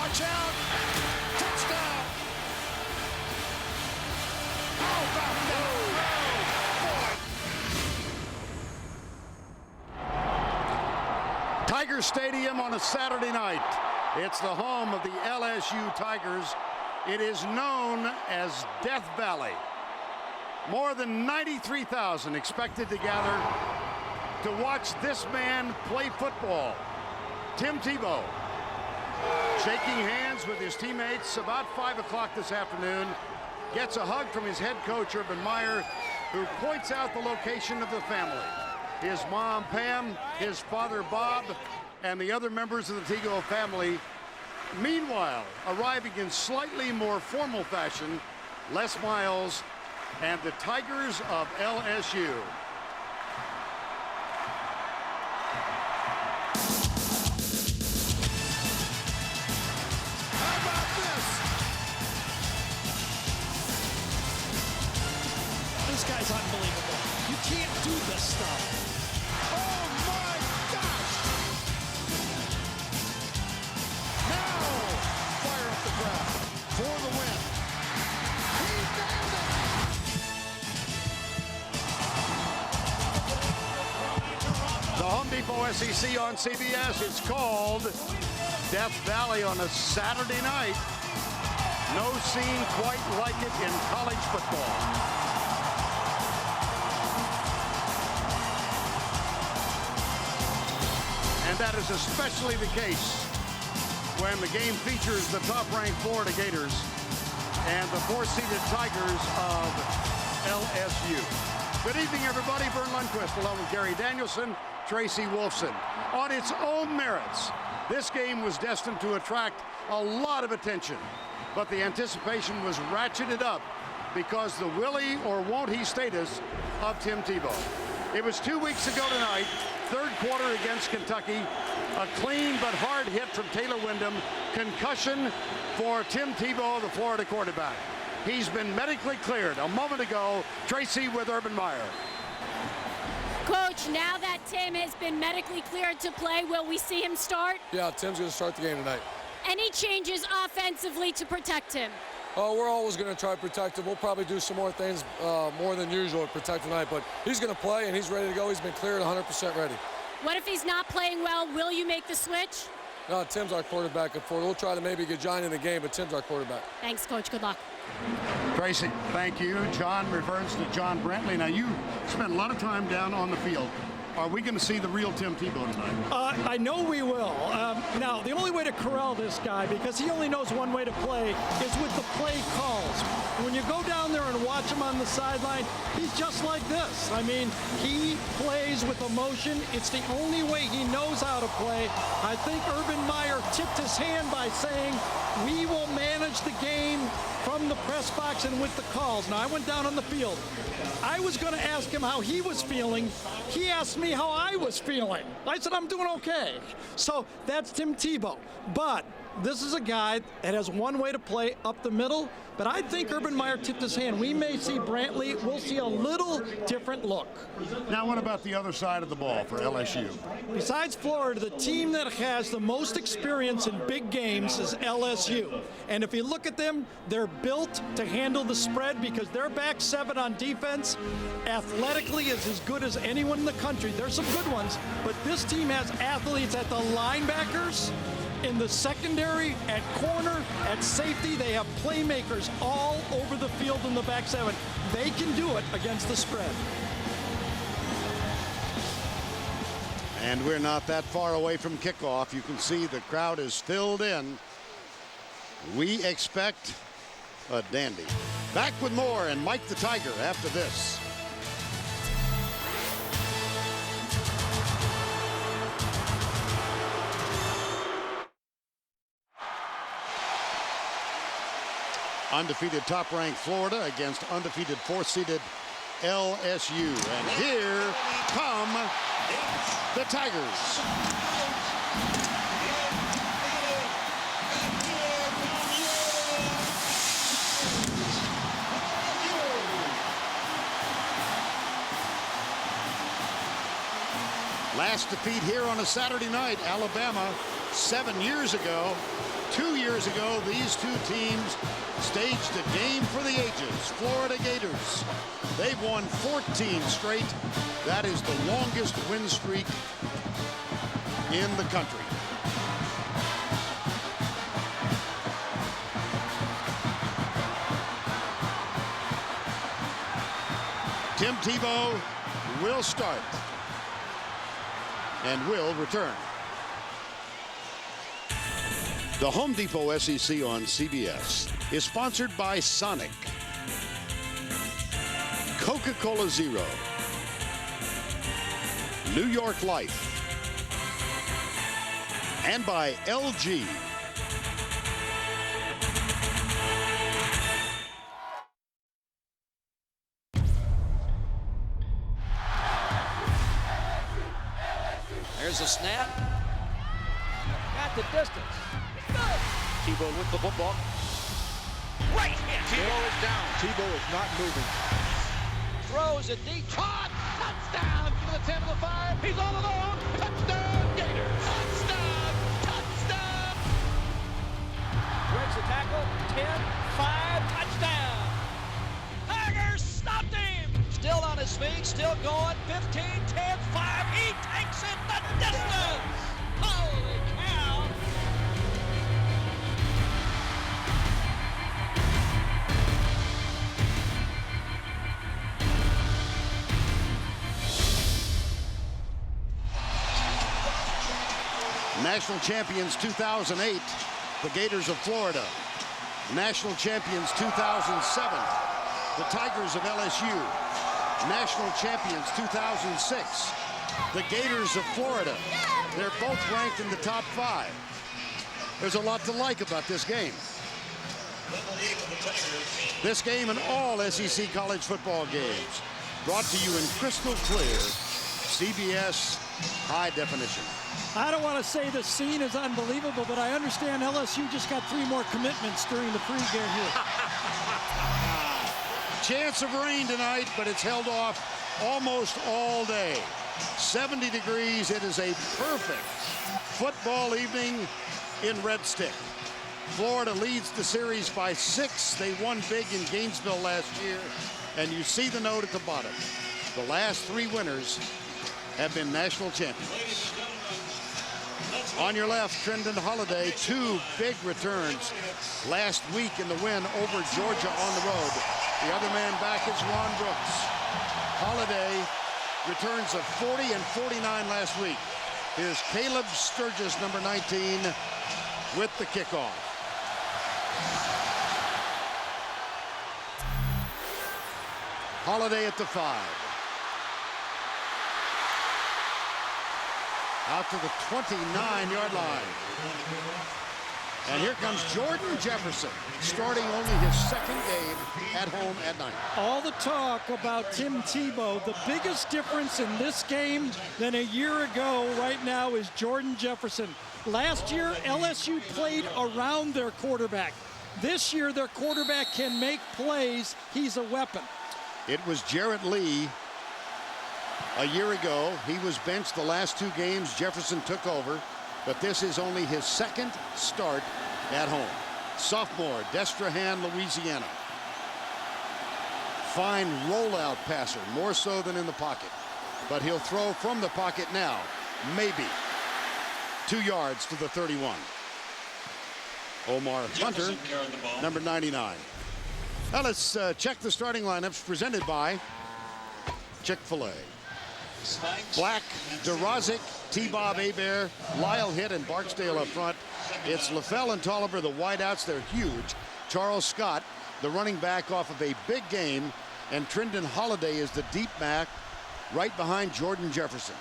Watch out. Touchdown. How about that? Tiger Stadium on a Saturday night. It's the home of the LSU Tigers. It is known as Death Valley. More than 93,000 expected to gather to watch this man play football. Tim Tebow shaking hands with his teammates about 5 o'clock this afternoon. Gets a hug from his head coach, Urban Meyer, who points out the location of the family. His mom, Pam, his father, Bob, and the other members of the Tego family. Meanwhile, arriving in slightly more formal fashion, Les Miles and the Tigers of LSU. How about this? This guy's unbelievable. You can't do this stuff. Oh my gosh! Now, fire up the crowd for the win. He nailed it! The Home Depot SEC on CBS. It's called Death Valley on a Saturday night. No scene quite like it in college football. And that is especially the case when the game features the top-ranked Florida Gators and the 4-seeded Tigers of LSU. Good evening, everybody. Vern Lundquist, along with Gary Danielson, Tracy Wolfson. On its own merits, this game was destined to attract a lot of attention, but the anticipation was ratcheted up because the will he or won't he status of Tim Tebow. It was 2 weeks ago tonight, third quarter against Kentucky, a clean but hard hit from Taylor Wyndham, concussion for Tim Tebow, the Florida quarterback. He's been medically cleared a moment ago. Tracy with Urban Meyer. Coach, now that Tim has been medically cleared to play, will we see him start? Yeah, Tim's going to start the game tonight. Any changes offensively to protect him? Oh, we're always going to try to protect him. We'll probably do some more things more than usual to protect tonight, but he's going to play and he's ready to go. He's been cleared, 100% ready. What if he's not playing well? Will you make the switch? No, Tim's our quarterback at Florida. We'll try to maybe get John in the game, but Tim's our quarterback. Thanks, Coach. Good luck. Tracy, thank you. John refers to John Brantley. Now, you spent a lot of time down on the field. Are we going to see the real Tim Tebow tonight? I know we will. Now, the only way to corral this guy, because he only knows one way to play, is with the play calls. When you go down there and watch him on the sideline, he's just like this. I mean, he plays with emotion. It's the only way he knows how to play. I think Urban Meyer tipped his hand by saying, we will manage the game from the press box and with the calls. Now, I went down on the field. I was going to ask him how he was feeling. He asked me how I was feeling. I said, I'm doing okay. So that's Tim Tebow. But this is a guy that has one way to play up the middle. But I think Urban Meyer tipped his hand. We may see Brantley. We'll see a little different look. Now, what about the other side of the ball for LSU? Besides Florida, the team that has the most experience in big games is LSU. And if you look at them, they're built to handle the spread because their back seven on defense athletically is as good as anyone in the country. There's some good ones, but this team has athletes at the linebackers, in the secondary, at corner, at safety. They have playmakers all over the field in the back seven. They can do it against the spread. And we're not that far away from kickoff. You can see the crowd is filled in. We expect a dandy. Back with more and Mike the Tiger after this. Undefeated top-ranked Florida against undefeated 4-seeded LSU. And here come the Tigers. Last defeat here on a Saturday night, Alabama 7 years ago. 2 years ago, these two teams staged a game for the ages. Florida Gators. They've won 14 straight. That is the longest win streak in the country. Tim Tebow will start and will return. The Home Depot SEC on CBS is sponsored by Sonic, Coca-Cola Zero, New York Life, and by LG. There's a snap. Got the distance. Tebow with the football. Right hit. Tebow is down. Tebow is not moving. Throws it deep. Caught. Touchdown to the 10 of the 5. He's all alone. Touchdown, Gators. Touchdown. Touchdown. Breaks the tackle. 10, 5, touchdown. Tigers stopped him. Still on his feet. Still going. 15, 10, 5. He takes it the distance. Holy cow. National champions 2008, the Gators of Florida. National champions 2007, the Tigers of LSU. National champions 2006, the Gators of Florida. They're both ranked in the top 5. There's a lot to like about this game. This game and all SEC college football games brought to you in crystal clear CBS high definition. I don't want to say the scene is unbelievable, but I understand LSU just got 3 more commitments during the pregame here. Chance of rain tonight, but it's held off almost all day. 70 degrees. It is a perfect football evening in Red Stick. Florida leads the series by 6. They won big in Gainesville last year, and you see the note at the bottom. The last 3 winners have been national champions. On your left, Trendon Holiday, 2 big returns last week in the win over Georgia on the road. The other man back is Ron Brooks. Holiday returns of 40 and 49 last week. Here's Caleb Sturgis, number 19, with the kickoff. Holiday at the 5. Out to the 29-yard line. And here comes Jordan Jefferson, starting only his 2nd game at home at night. All the talk about Tim Tebow, the biggest difference in this game than a year ago right now is Jordan Jefferson. Last year, LSU played around their quarterback. This year, their quarterback can make plays. He's a weapon. It was Jarrett Lee a year ago. He was benched the last 2 games. Jefferson took over, but this is only his 2nd start at home. Sophomore, Destrehan, Louisiana. Fine rollout passer, more so than in the pocket. But he'll throw from the pocket now, maybe 2 yards to the 31. Omar Hunter, number 99. Now let's check the starting lineups presented by Chick-fil-A. Black, DeRozic, T-Bob Hebert, Lyle Hitt, and Barksdale up front. It's LaFell and Tolliver, the wideouts. They're huge. Charles Scott, the running back off of a big game. And Trendon Holiday is the deep back right behind Jordan Jefferson.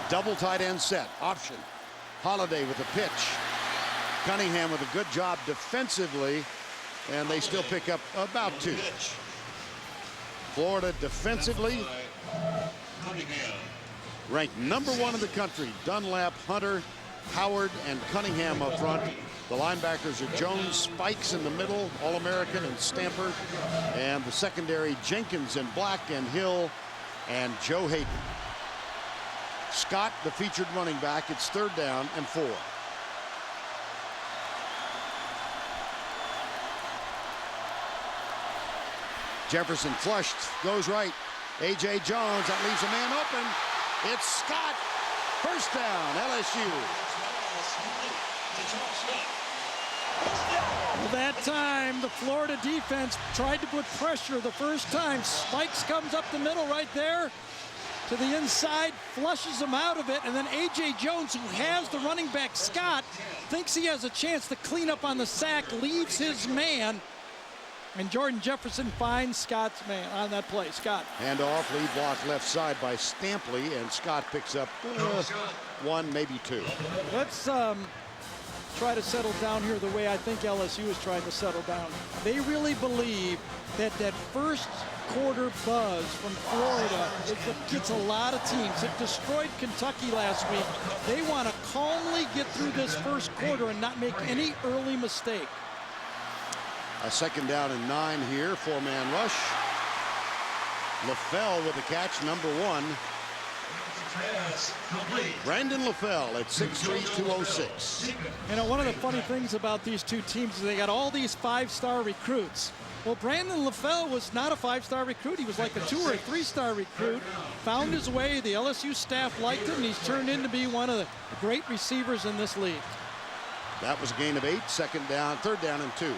Double tight end set, option. Holiday with a pitch. Cunningham with a good job defensively, and they still pick up about 2. Florida defensively ranked number 1 in the country. Dunlap, Hunter, Howard, and Cunningham up front. The linebackers are Jones, Spikes in the middle, All-American, and Stamper. And the secondary, Jenkins and Black and Hill and Joe Hayden. Scott, the featured running back. It's 3rd down and 4. Jefferson flushed, goes right. A.J. Jones, that leaves a man open. It's Scott. First down, LSU. Well, that time, the Florida defense tried to put pressure the first time. Spikes comes up the middle right there to the inside, flushes him out of it, and then A.J. Jones, who has the running back, Scott, thinks he has a chance to clean up on the sack, leaves his man, and Jordan Jefferson finds Scott's man on that play. Scott. Handoff, lead block left side by Stampley, and Scott picks up one, maybe two. Let's try to settle down here the way I think LSU is trying to settle down. They really believe that that first quarter buzz from Florida is what gets a lot of teams. It destroyed Kentucky last week. They want to calmly get through this first quarter and not make any early mistake. A second down and 9 here, 4-man rush. LaFell with the catch, number 1. Brandon LaFell at 6'3", 206. You know, one of the funny things about these two teams is they got all these 5-star recruits. Well, Brandon LaFell was not a 5-star recruit. He was like a 2 or 3-star recruit. Found his way. The LSU staff liked him, and he's turned into be one of the great receivers in this league. That was a gain of 8. Third down and 2.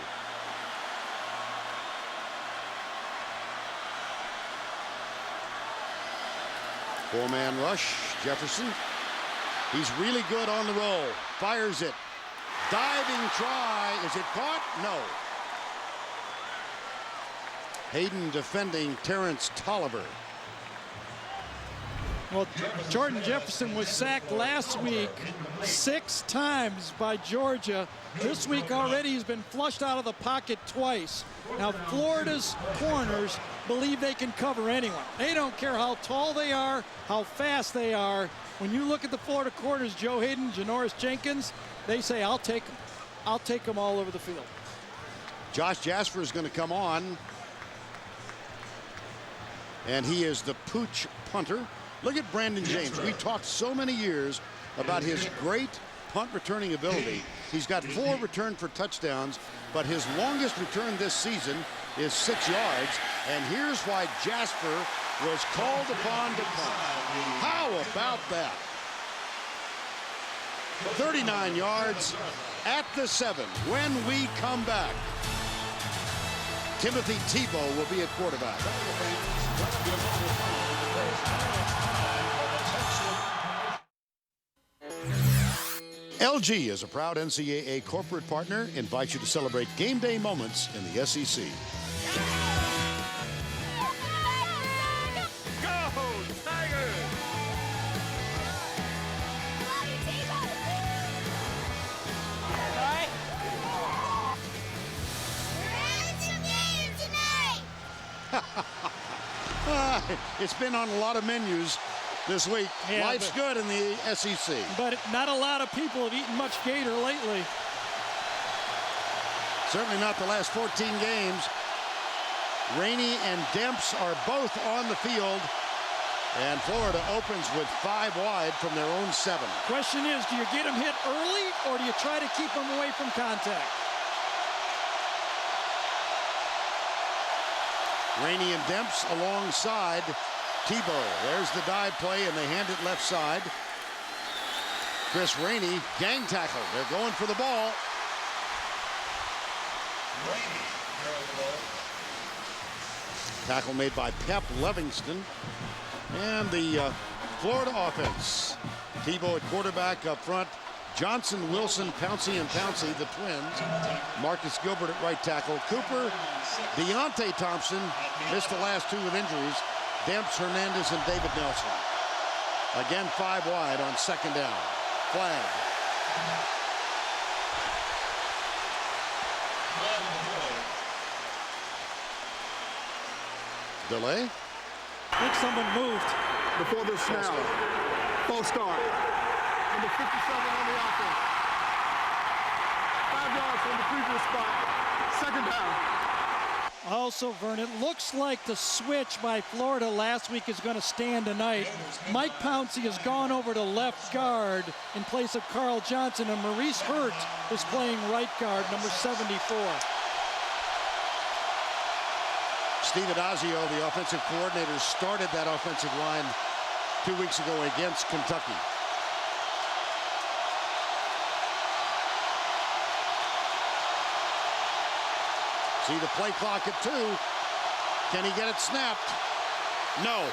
Four-man rush, Jefferson. He's really good on the roll. Fires it. Diving try. Is it caught? No. Hayden defending Terrence Tolliver. Well, Jordan Jefferson was sacked last week 6 times by Georgia. This week already he's been flushed out of the pocket twice. Now Florida's corners believe they can cover anyone. They don't care how tall they are, how fast they are. When you look at the Florida corners, Joe Hayden, Janoris Jenkins, they say, I'll take them. I'll take them all over the field. Josh Jasper is going to come on. And he is the Pooch punter. Look at Brandon James. We talked so many years about his great punt returning ability. He's got 4 returned for touchdowns, but his longest return this season is 6 yards. And here's why Jasper was called upon to punt. How about that? 39 yards at the 7. When we come back, Timothy Tebow will be at quarterback. LG is a proud NCAA corporate partner, invites you to celebrate game day moments in the SEC. Go, Tigers! It's been on a lot of menus this week. Yeah, Life's good in the SEC. But not a lot of people have eaten much gator lately. Certainly not the last 14 games. Rainey and Demps are both on the field. And Florida opens with 5 wide from their own 7. Question is, do you get them hit early or do you try to keep them away from contact? Rainey and Demps alongside Tebow. There's the dive play, and they hand it left side. Chris Rainey, gang tackle. They're going for the ball. Tackle made by Pep Livingston. And the Florida offense. Tebow at quarterback up front. Johnson, Wilson, Pouncey, and Pouncey, the twins. Marcus Gilbert at right tackle. Cooper, Deontay Thompson missed the last 2 with injuries. Demps, Hernandez, and David Nelson. Again, 5 wide on second down. Flag. Delay. I think someone moved. Before the snap. False start. Number 57 on the offense. 5 yards from the previous spot. Second down. Also, Vern, it looks like the switch by Florida last week is going to stand tonight. Mike Pouncey has gone over to left guard in place of Carl Johnson, and Maurice Hurt is playing right guard, number 74. Steve Adazio, the offensive coordinator, started that offensive line 2 weeks ago against Kentucky. See the play clock at 2. Can he get it snapped? No.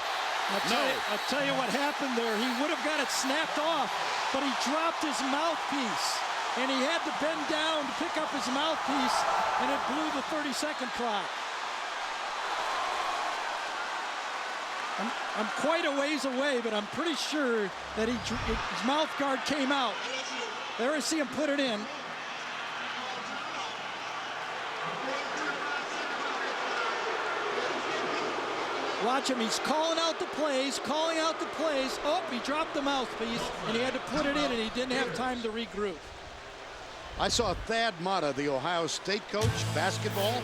I'll tell you what happened there. He would have got it snapped off, but he dropped his mouthpiece, and he had to bend down to pick up his mouthpiece, and it blew the 30-second clock. I'm quite a ways away, but I'm pretty sure that his mouth guard came out. There I see him put it in. Watch him, he's calling out the plays. Oh, he dropped the mouthpiece, and he had to put it in, and he didn't have time to regroup. I saw Thad Matta, the Ohio State coach, basketball,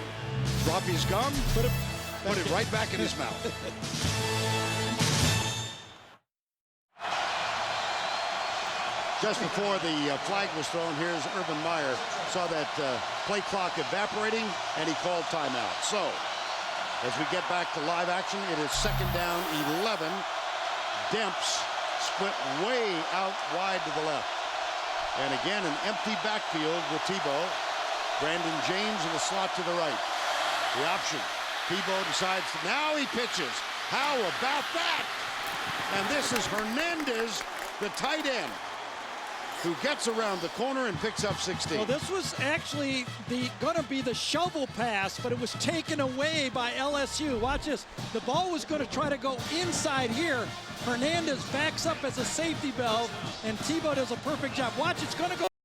drop his gum, put it right back in his mouth. Just before the flag was thrown, here's Urban Meyer. Saw that play clock evaporating, and he called timeout. So, as we get back to live action, it is 2nd down, 11. Demps split way out wide to the left. And again, an empty backfield with Tebow. Brandon James in the slot to the right. The option. Tebow decides to, now he pitches. How about that? And this is Hernandez, the tight end, who gets around the corner and picks up 16. Well, this was actually going to be the shovel pass, but it was taken away by LSU. Watch this. The ball was going to try to go inside here. Hernandez backs up as a safety valve, and Tebow does a perfect job. Watch, it's going to go